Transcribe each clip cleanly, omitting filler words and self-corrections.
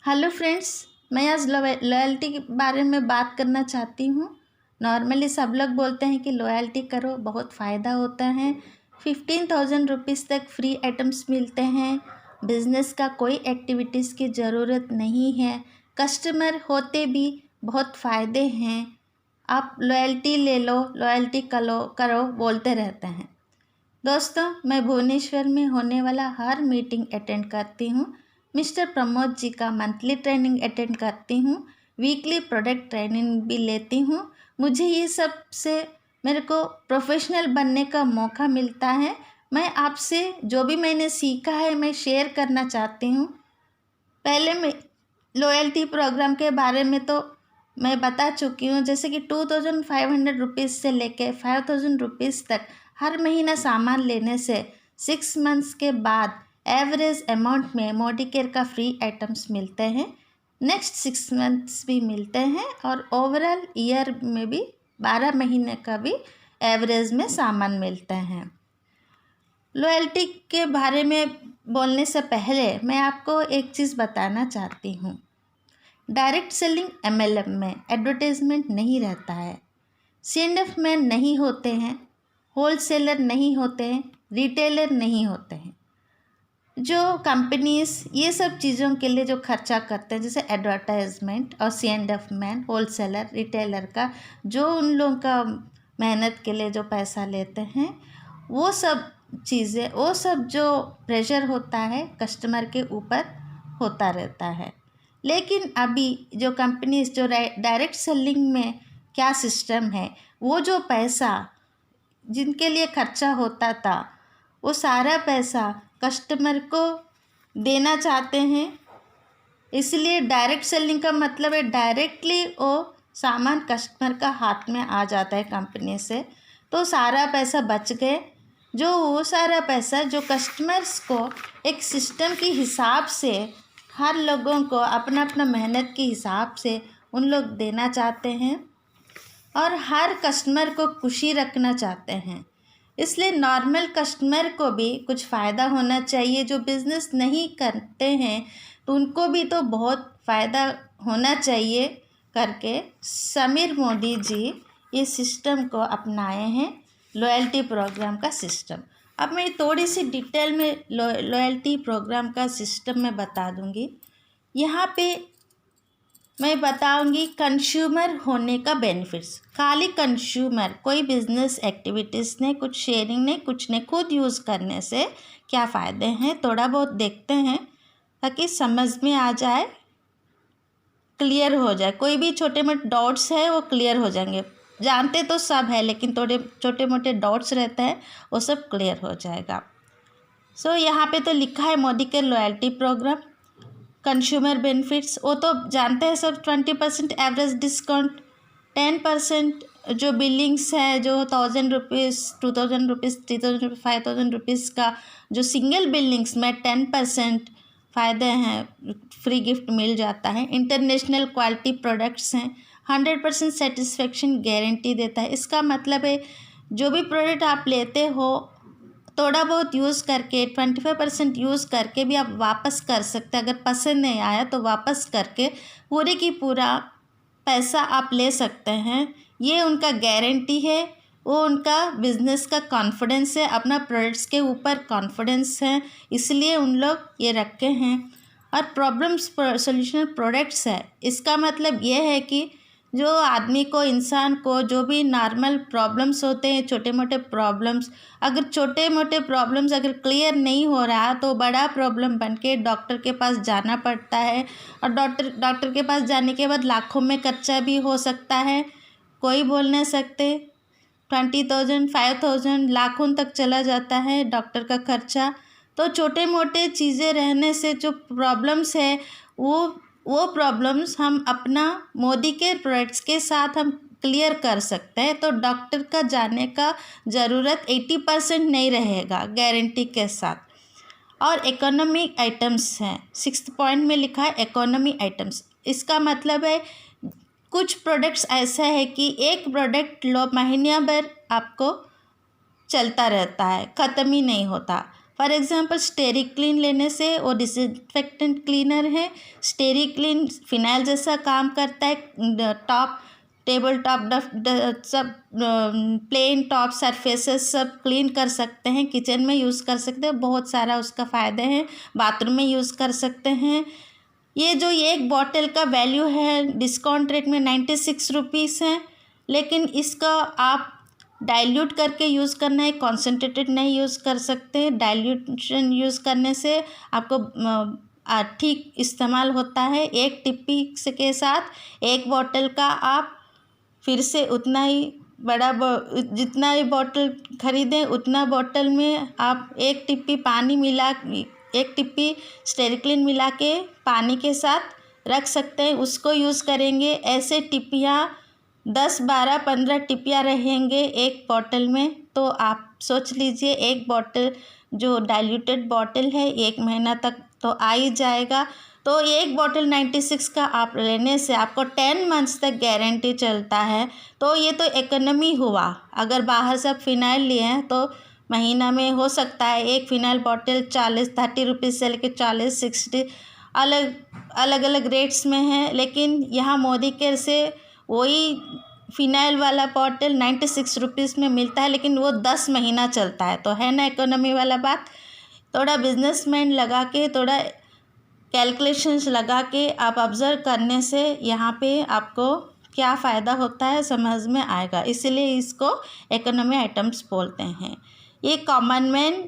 Hello friends, मैं आज loyalty के बारे में बात करना चाहती हूँ। नॉर्मली सब लोग बोलते हैं कि लॉयल्टी करो, बहुत फ़ायदा होता है। 15,000 रुपीज़ तक फ्री आइटम्स मिलते हैं। बिज़नेस का कोई एक्टिविटीज़ की ज़रूरत नहीं है। कस्टमर होते भी बहुत फ़ायदे हैं। आप लॉयल्टी ले लो, लॉयल्टी करो करो बोलते रहते हैं। दोस्तों, मैं भुवनेश्वर में होने वाला हर मीटिंग अटेंड करती हूँ। मिस्टर प्रमोद जी का मंथली ट्रेनिंग अटेंड करती हूँ। वीकली प्रोडक्ट ट्रेनिंग भी लेती हूँ। मुझे ये सब से मेरे को प्रोफेशनल बनने का मौका मिलता है। मैं आपसे जो भी मैंने सीखा है मैं शेयर करना चाहती हूँ। पहले मैं लॉयल्टी प्रोग्राम के बारे में तो मैं बता चुकी हूँ, जैसे कि 2,500 रुपीज़ से लेके 5,000 रुपीज़ तक हर महीना सामान लेने से 6 मंथ्स के बाद एवरेज अमाउंट में मोडिकेयर का फ्री आइटम्स मिलते हैं। नेक्स्ट 6 मंथ्स भी मिलते हैं और ओवरऑल ईयर में भी 12 महीने का भी एवरेज में सामान मिलते हैं। लॉयल्टी के बारे में बोलने से पहले मैं आपको एक चीज़ बताना चाहती हूँ। डायरेक्ट सेलिंग MLM में एडवर्टाइजमेंट नहीं रहता है। C&F मैन नहीं होते हैं, होलसेलर नहीं होते हैं, रिटेलर नहीं होते हैं। जो कंपनीज ये सब चीज़ों के लिए जो खर्चा करते हैं, जैसे एडवर्टाइजमेंट और C&F मैन, होलसेलर, रिटेलर का जो उन लोगों का मेहनत के लिए जो पैसा लेते हैं, वो सब चीज़ें, वो सब जो प्रेशर होता है कस्टमर के ऊपर होता रहता है। लेकिन अभी जो कंपनीज जो डायरेक्ट सेलिंग में क्या सिस्टम है, वो जो पैसा जिनके लिए खर्चा होता था वो सारा पैसा कस्टमर को देना चाहते हैं। इसलिए डायरेक्ट सेलिंग का मतलब है डायरेक्टली वो सामान कस्टमर का हाथ में आ जाता है कंपनी से, तो सारा पैसा बच गए। जो वो सारा पैसा जो कस्टमर्स को एक सिस्टम के हिसाब से हर लोगों को अपना अपना मेहनत के हिसाब से उन लोग देना चाहते हैं और हर कस्टमर को खुशी रखना चाहते हैं। इसलिए नॉर्मल कस्टमर को भी कुछ फ़ायदा होना चाहिए। जो बिज़नेस नहीं करते हैं तो उनको भी तो बहुत फ़ायदा होना चाहिए करके समीर मोदी जी ये सिस्टम को अपनाए हैं, लॉयल्टी प्रोग्राम का सिस्टम। अब मैं थोड़ी सी डिटेल में लॉयल्टी प्रोग्राम का सिस्टम में बता दूंगी। यहाँ पे मैं बताऊंगी कंज्यूमर होने का बेनिफिट्स। खाली कंज्यूमर, कोई बिजनेस एक्टिविटीज़ ने, कुछ शेयरिंग ने, कुछ ने खुद यूज़ करने से क्या फ़ायदे हैं थोड़ा बहुत देखते हैं ताकि समझ में आ जाए, क्लियर हो जाए। कोई भी छोटे मोटे डाउट्स है वो क्लियर हो जाएंगे। जानते तो सब है लेकिन थोड़े छोटे मोटे डाउट्स रहते हैं, वो सब क्लियर हो जाएगा। यहाँ पे तो लिखा है मोदी के लॉयल्टी प्रोग्राम, कंज्यूमर बेनिफिट्स, वो तो जानते हैं सब। 20% एवरेज डिस्काउंट, 10% जो बिलिंग्स है, जो 1,000 रुपीज़, 2,000 रुपीज़, 3,000 रुपीज़, 5,000 रुपीज़ का जो सिंगल बिलिंग्स में 10% फ़ायदे हैं, फ्री गिफ्ट मिल जाता है। इंटरनेशनल क्वालिटी प्रोडक्ट्स हैं, 100% सेटिस्फेक्शन गारंटी देता है। इसका मतलब है जो भी प्रोडक्ट आप लेते हो थोड़ा बहुत यूज़ करके 25% यूज़ करके भी आप वापस कर सकते हैं। अगर पसंद नहीं आया तो वापस करके पूरे की पूरा पैसा आप ले सकते हैं। ये उनका गारंटी है, वो उनका बिजनेस का कॉन्फिडेंस है, अपना प्रोडक्ट्स के ऊपर कॉन्फिडेंस है, इसलिए उन लोग ये रखे हैं। और प्रॉब्लम्स सॉल्यूशन प्रोडक्ट्स है, इसका मतलब ये है कि जो आदमी को, इंसान को जो भी नॉर्मल प्रॉब्लम्स होते हैं, छोटे मोटे प्रॉब्लम्स, अगर छोटे मोटे प्रॉब्लम्स अगर क्लियर नहीं हो रहा तो बड़ा प्रॉब्लम बन के डॉक्टर के पास जाना पड़ता है। और डॉक्टर के पास जाने के बाद लाखों में खर्चा भी हो सकता है, कोई बोल नहीं सकते। 20,000, 5,000, लाखों तक चला जाता है डॉक्टर का खर्चा। तो छोटे मोटे चीज़ें रहने से जो प्रॉब्लम्स है वो प्रॉब्लम्स हम अपना मोदी के प्रोडक्ट्स के साथ हम क्लियर कर सकते हैं। तो डॉक्टर का जाने का ज़रूरत 80% नहीं रहेगा गारंटी के साथ। और इकोनॉमी आइटम्स हैं, 6th पॉइंट में लिखा है इकोनॉमी आइटम्स। इसका मतलब है कुछ प्रोडक्ट्स ऐसा है कि एक प्रोडक्ट लो महीने भर आपको चलता रहता है, ख़त्म ही नहीं होता। फॉर एग्जांपल स्टेरिक्लीन लेने से, वो डिसइंफेक्टेंट क्लीनर है। स्टेरिक्लीन फिनाइल जैसा काम करता है। टॉप, टेबल टॉप, सब प्लेन टॉप सरफेसेस सब क्लीन कर सकते हैं, किचन में यूज़ कर सकते हैं, बहुत सारा उसका फ़ायदे हैं। बाथरूम में यूज़ कर सकते हैं। ये जो एक बॉटल का वैल्यू है डिस्काउंट रेट में 96 रुपीज़ है, लेकिन इसका आप डाइल्यूट करके यूज़ करना है, कॉन्सेंट्रेटेड नहीं यूज़ कर सकते। डाइल्यूशन यूज़ करने से आपको ठीक इस्तेमाल होता है। एक टिप्पी के साथ एक बॉटल का आप फिर से उतना ही जितना ही बॉटल ख़रीदें उतना बॉटल में आप एक टिप्पी स्टेरिक्लीन मिला के पानी के साथ रख सकते हैं, उसको यूज़ करेंगे। ऐसे टिप्पियाँ 10, 12, 15 टिप्पियाँ रहेंगे एक बॉटल में, तो आप सोच लीजिए एक बॉटल जो डाइल्यूटेड बॉटल है 1 महीना तक तो आ ही जाएगा। तो एक बॉटल 96 का आप लेने से आपको 10 मंथ्स तक गारंटी चलता है। तो ये तो इकोनॉमी हुआ। अगर बाहर से आप फिनाइल लिए हैं तो महीना में हो सकता है एक फिनाइल बॉटल 30 रुपीज़ से लेकर 40, 60 अलग रेट्स में है। लेकिन यहाँ मोदी केयर से वही फिनाइल वाला बॉटल 96 रुपीज़ में मिलता है, लेकिन वो 10 महीना चलता है। तो है ना इकोनॉमी वाला बात। थोड़ा बिजनेसमैन लगा के, थोड़ा कैलकुलेशंस लगा के आप ऑब्ज़र्व करने से यहाँ पे आपको क्या फ़ायदा होता है समझ में आएगा। इसीलिए इसको इकोनॉमी आइटम्स बोलते हैं। ये कॉमन मैन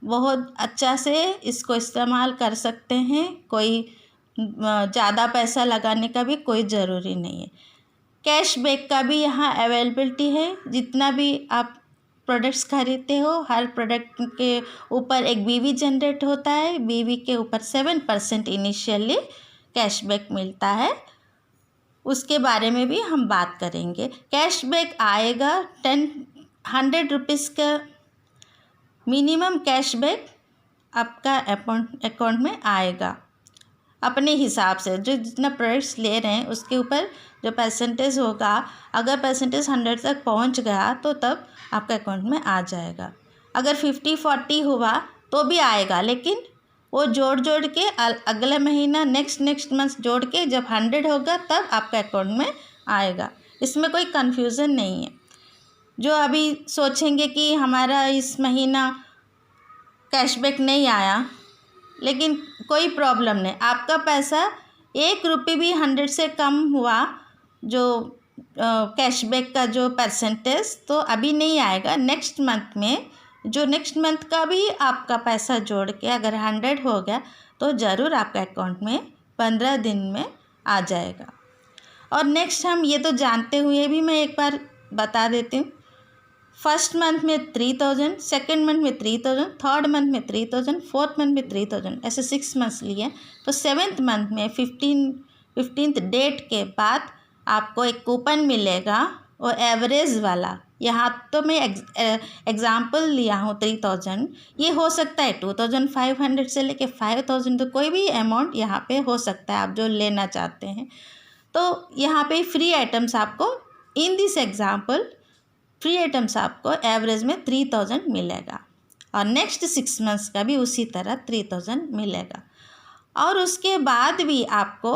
बहुत अच्छा से इसको इस्तेमाल कर सकते हैं। कोई ज़्यादा पैसा लगाने का भी कोई ज़रूरी नहीं है। कैशबैक का भी यहाँ अवेलेबिलिटी है। जितना भी आप प्रोडक्ट्स खरीदते हो, हर प्रोडक्ट के ऊपर एक बीवी जनरेट होता है। बीवी के ऊपर 7% इनिशियली कैशबैक मिलता है। उसके बारे में भी हम बात करेंगे। कैशबैक आएगा 100 रुपीज़ का मिनिमम कैशबैक आपका अकाउंट में आएगा। अपने हिसाब से जो जितना प्रोडक्ट्स ले रहे हैं उसके ऊपर जो परसेंटेज होगा, अगर परसेंटेज 100 तक पहुंच गया तो तब आपका अकाउंट में आ जाएगा। अगर 50-40 हुआ तो भी आएगा, लेकिन वो जोड़ के अगले महीना नेक्स्ट मंथ जोड़ के जब 100 होगा तब आपका अकाउंट में आएगा। इसमें कोई कन्फ्यूज़न नहीं है। जो अभी सोचेंगे कि हमारा इस महीना कैशबैक नहीं आया, लेकिन कोई प्रॉब्लम नहीं, आपका पैसा 1 रुपये भी 100 से कम हुआ जो कैशबैक का जो परसेंटेज, तो अभी नहीं आएगा। नेक्स्ट मंथ में जो नेक्स्ट मंथ का भी आपका पैसा जोड़ के अगर 100 हो गया तो ज़रूर आपका अकाउंट में 15 दिन में आ जाएगा। और नेक्स्ट हम ये तो जानते हुए भी मैं एक बार बता देती हूँ। फर्स्ट मंथ में 3000, सेकेंड मंथ में 3000, थर्ड मंथ में 3000, फोर्थ मंथ में 3000, ऐसे 6 मंथ्स लिए। तो 7th मंथ में 15th डेट के बाद आपको एक कूपन मिलेगा, वो एवरेज वाला। यहाँ तो मैं एग्ज़ाम्पल लिया हूँ 3000, ये हो सकता है 2500 से लेके 5000, तो कोई भी अमाउंट यहाँ पे हो सकता है आप जो लेना चाहते हैं। तो यहाँ पे फ्री आइटम्स आपको in this example free items आपको एवरेज में 3000 मिलेगा, और नेक्स्ट 6 मंथ्स का भी उसी तरह 3000 मिलेगा। और उसके बाद भी आपको,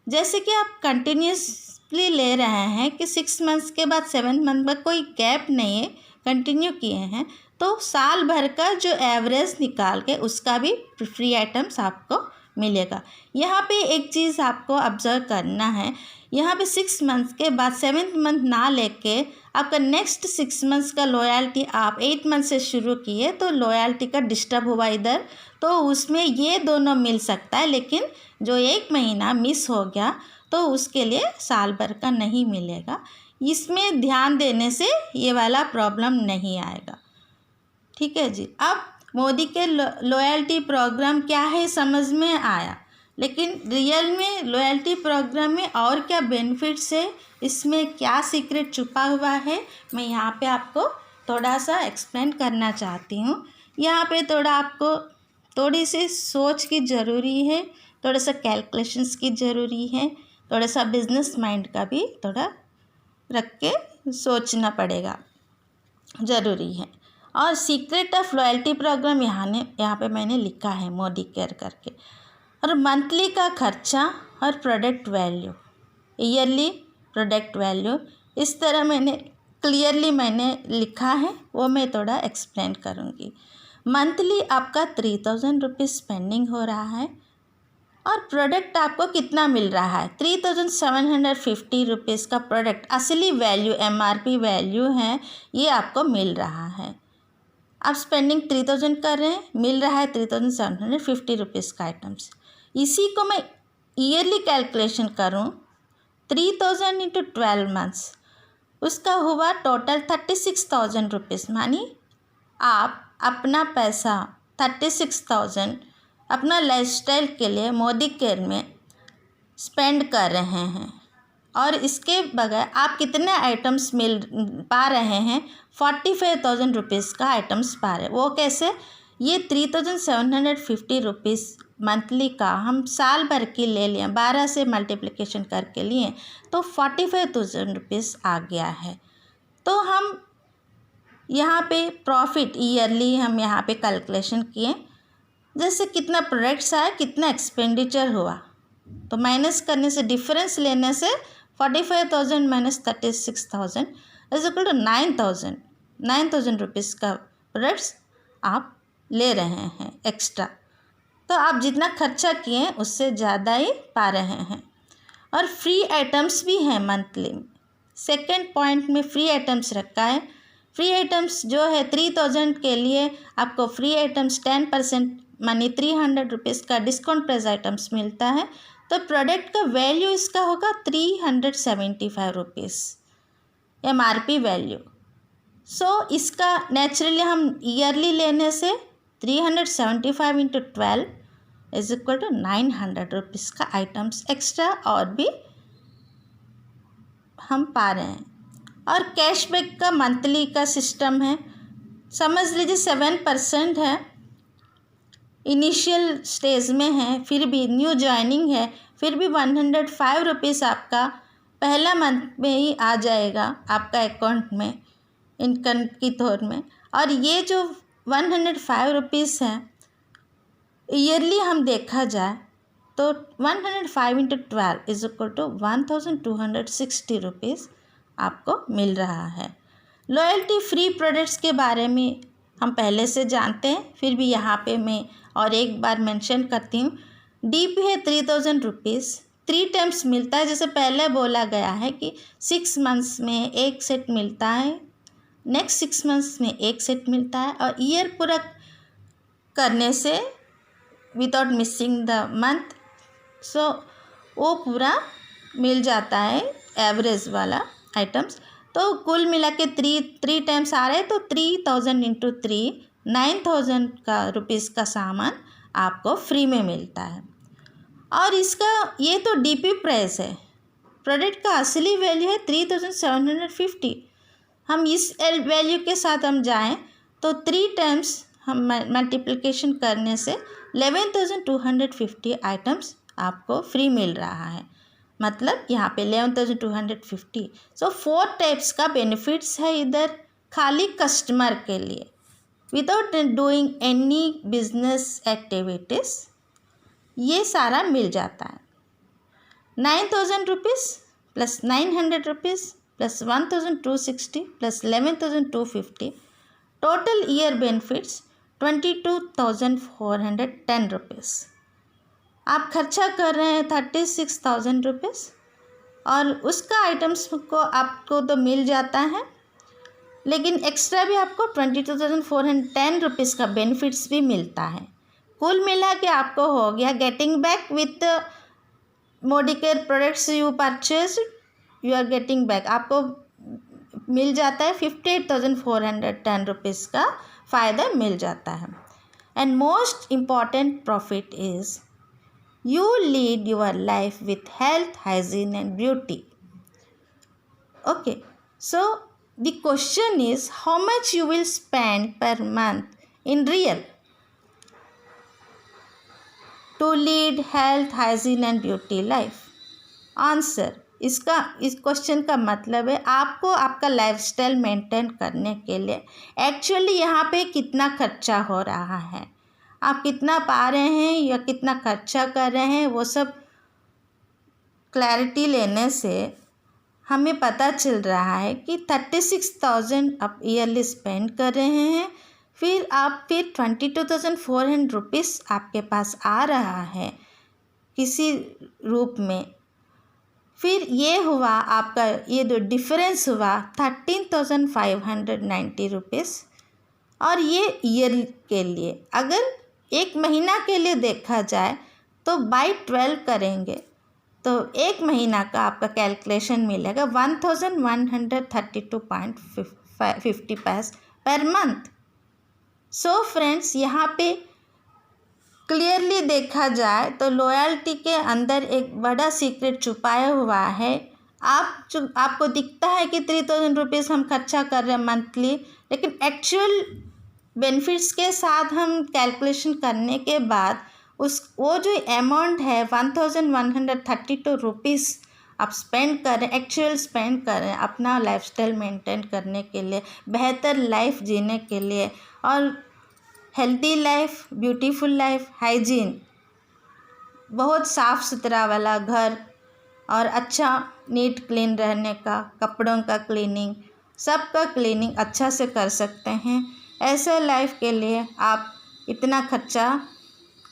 जैसे कि आप कंटिन्यूसली ले रहे हैं कि 6 मंथ्स के बाद 7 मंथ में कोई गैप नहीं है, कंटिन्यू किए हैं, तो साल भर का जो एवरेज निकाल के उसका भी फ्री आइटम्स आपको मिलेगा। यहाँ पे एक चीज़ आपको ऑब्ज़र्व करना है, यहाँ पे 6 मंथ्स के बाद 7th मंथ ना लेके आपका नेक्स्ट 6 मंथ्स का लॉयल्टी आप 8 मंथ से शुरू किए तो लॉयल्टी का डिस्टर्ब हुआ इधर, तो उसमें ये दोनों मिल सकता है। लेकिन जो 1 महीना मिस हो गया तो उसके लिए साल भर का नहीं मिलेगा। इसमें ध्यान देने से ये वाला प्रॉब्लम नहीं आएगा। ठीक है जी। अब मोदी के लॉयल्टी प्रोग्राम क्या है समझ में आया, लेकिन रियल में लॉयल्टी प्रोग्राम में और क्या बेनिफिट्स है, इसमें क्या सीक्रेट छुपा हुआ है, मैं यहाँ पे आपको थोड़ा सा एक्सप्लेन करना चाहती हूँ। यहाँ पे थोड़ा आपको थोड़ी सी सोच की ज़रूरी है, थोड़ा सा कैलकुलेशंस की ज़रूरी है, थोड़ा सा बिजनेस माइंड का भी थोड़ा रख के सोचना पड़ेगा, ज़रूरी है। और सीक्रेट ऑफ लॉयल्टी प्रोग्राम यहाँ पे मैंने लिखा है मोदी केयर करके। और मंथली का खर्चा और product value, yearly product value, इस तरह मैंने क्लियरली लिखा है, वो मैं थोड़ा एक्सप्लेन करूँगी। मंथली आपका 3000 रुपीज़ स्पेंडिंग हो रहा है और प्रोडक्ट आपको कितना मिल रहा है, 3750 रुपीज़ का प्रोडक्ट असली वैल्यू MRP वैल्यू है, ये आपको मिल रहा है। आप स्पेंडिंग 3000 कर रहे हैं, मिल रहा है 3750 रुपीज़ का आइटम्स। इसी को मैं ईयरली कैलकुलेशन करूं, 3000 इंटू 12 मंथ्स, उसका हुआ टोटल 36,000 रुपीज़। मानी आप अपना पैसा 36,000 अपना लाइफस्टाइल के लिए मोदी केयर में स्पेंड कर रहे हैं। और इसके बगैर आप कितने आइटम्स पा रहे हैं, 45,000 रुपीज़ का आइटम्स पा रहे हैं। वो कैसे, ये 3750 रुपीज़ मंथली का हम साल भर की ले लिए, 12 से मल्टीप्लिकेशन करके लिए तो 45,000 रुपीज़ आ गया है। तो हम यहाँ पे प्रॉफिट ईयरली हम यहाँ पे कैलकुलेशन किए, जैसे कितना प्रोडक्ट्स आया, कितना एक्सपेंडिचर हुआ, तो माइनस करने से, डिफरेंस लेने से 45,000 minus 36,000 is equal to 9,000 rupees का प्रोडक्ट्स आप ले रहे हैं एक्स्ट्रा। तो आप जितना खर्चा किए उससे ज़्यादा ही पा रहे हैं। और फ्री आइटम्स भी हैं मंथली। सेकेंड पॉइंट में फ्री आइटम्स रखा है। फ्री आइटम्स जो है 3000 के लिए आपको फ्री आइटम्स 10% मानी 300 रुपीज़ का डिस्काउंट प्राइस आइटम्स मिलता है। तो प्रोडक्ट का वैल्यू इसका होगा 375 रुपीज़ MRP वैल्यू। सो इसका नेचुरली हम ईयरली लेने से 375 into 12 is equal to 900 rupees का आइटम्स एक्स्ट्रा और भी हम पा रहे हैं। और कैशबैक का मंथली का सिस्टम है, समझ लीजिए 7% है, इनिशियल स्टेज में है, फिर भी न्यू जॉइनिंग है, फिर भी 105 रुपीज़ आपका पहला मंथ में ही आ जाएगा आपका अकाउंट में इनकम की तौर में। और ये जो 105 रुपीज़ है ईयरली हम देखा जाए तो 105 into 12 is equal to 1260 rupees आपको मिल रहा है। लॉयल्टी फ्री प्रोडक्ट्स के बारे में हम पहले से जानते हैं, फिर भी यहाँ पे मैं और एक बार मेंशन करती हूँ। DP है 3000 रुपीज़, 3 टाइम्स मिलता है, जैसे पहले बोला गया है कि 6 मंथ्स में एक सेट मिलता है, नेक्स्ट 6 मंथ्स में एक सेट मिलता है, और ईयर पूरा करने से विदाउट मिसिंग द मंथ, सो वो पूरा मिल जाता है एवरेज वाला आइटम्स। तो कुल मिला के 3 टाइम्स आ रहे हैं, तो 3000 इंटू 3 9,000 का रुपीज़ का सामान आपको फ्री में मिलता है। और इसका ये तो DP प्राइस है, प्रोडक्ट का असली वैल्यू है 3750। हम इस वैल्यू के साथ हम जाएं तो 3 टाइम्स हम मल्टीप्लिकेशन करने से 11,250 आइटम्स आपको फ्री मिल रहा है। मतलब यहाँ पे 11,250। सो 4 टाइप्स का बेनिफिट्स है इधर खाली कस्टमर के लिए, without doing any business activities ये सारा मिल जाता है। 9,000 rupees plus 900 rupees plus 1,260 plus 11,250, total year benefits 22,410 rupees. आप खर्चा कर रहे हैं 36,000 रुपीज़ और उसका आइटम्स को आपको तो मिल जाता है, लेकिन एक्स्ट्रा भी आपको 22,410 रुपीज़ का बेनिफिट्स भी मिलता है। कुल मिला के आपको हो गया getting back with Modi care products you purchase, you are getting back, आपको मिल जाता है 58,410 रुपीज़ का फ़ायदा मिल जाता है। And most important profit is you lead your life with health, hygiene and beauty. Okay, so the question is how much you will spend per month in real to lead health, hygiene and beauty life. Answer: इस question का मतलब है आपको आपका lifestyle maintain करने के लिए actually यहाँ पे कितना खर्चा हो रहा है, आप कितना पा रहे हैं या कितना खर्चा कर रहे हैं, वो सब क्लैरिटी लेने से हमें पता चल रहा है कि 36,000 आप ईयरली स्पेंड कर रहे हैं, फिर 22,400 रुपीज़ आपके पास आ रहा है किसी रूप में। फिर ये हुआ आपका, ये जो डिफरेंस हुआ 13,590 रुपीज़, और ये ईयर के लिए। अगर एक महीना के लिए देखा जाए तो बाई 12 करेंगे तो एक महीना का आपका कैलकुलेशन मिलेगा 1132.50 पैसे पर मंथ। सो फ्रेंड्स, यहाँ पे क्लियरली देखा जाए तो लॉयल्टी के अंदर एक बड़ा सीक्रेट छुपाया हुआ है। आपको दिखता है कि 3,000 रुपीज़ हम खर्चा कर रहे हैं मंथली, लेकिन एक्चुअल बेनिफिट्स के साथ हम कैलकुलेशन करने के बाद वो जो अमाउंट है 1132 रुपीज़ आप स्पेंड कर रहे हैं, एक्चुअल स्पेंड कर रहे हैं अपना लाइफस्टाइल मेंटेन करने के लिए, बेहतर लाइफ जीने के लिए, और healthy life, beautiful life, hygiene, बहुत साफ़ सुथरा वाला घर और अच्छा नीट क्लीन रहने का, कपड़ों का क्लीनिंग, सबका क्लीनिंग अच्छा से कर सकते हैं। ऐसे लाइफ के लिए आप इतना खर्चा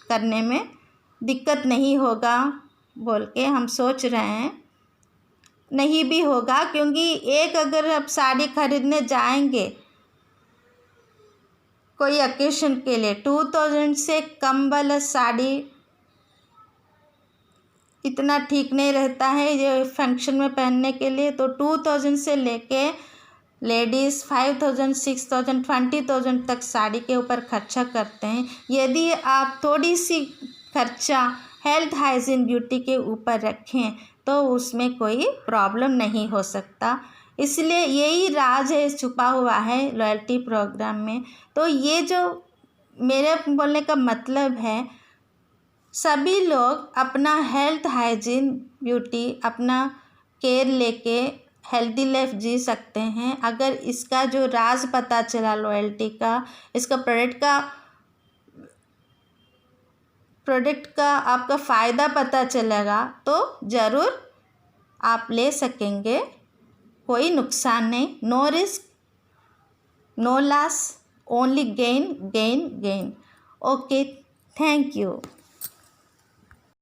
करने में दिक्कत नहीं होगा बोल के हम सोच रहे हैं। नहीं भी होगा, क्योंकि एक अगर आप साड़ी खरीदने जाएंगे कोई ओकेशन के लिए, 2,000 से कम वाला साड़ी इतना ठीक नहीं रहता है ये फंक्शन में पहनने के लिए। तो 2,000 से लेके लेडीज़ 5,000, 6,000, 20,000 तक साड़ी के ऊपर खर्चा करते हैं। यदि आप थोड़ी सी खर्चा हेल्थ, हाइजीन, ब्यूटी के ऊपर रखें तो उसमें कोई प्रॉब्लम नहीं हो सकता। इसलिए यही राज है, छुपा हुआ है लॉयल्टी प्रोग्राम में। तो ये जो मेरे बोलने का मतलब है, सभी लोग अपना हेल्थ, हाइजीन, ब्यूटी, अपना केयर लेके हेल्दी लाइफ जी सकते हैं। अगर इसका जो राज पता चला लॉयल्टी का, इसका प्रोडक्ट का आपका फ़ायदा पता चलेगा तो ज़रूर आप ले सकेंगे, कोई नुकसान नहीं। No risk, no loss, only gain, gain, gain. Okay, thank you.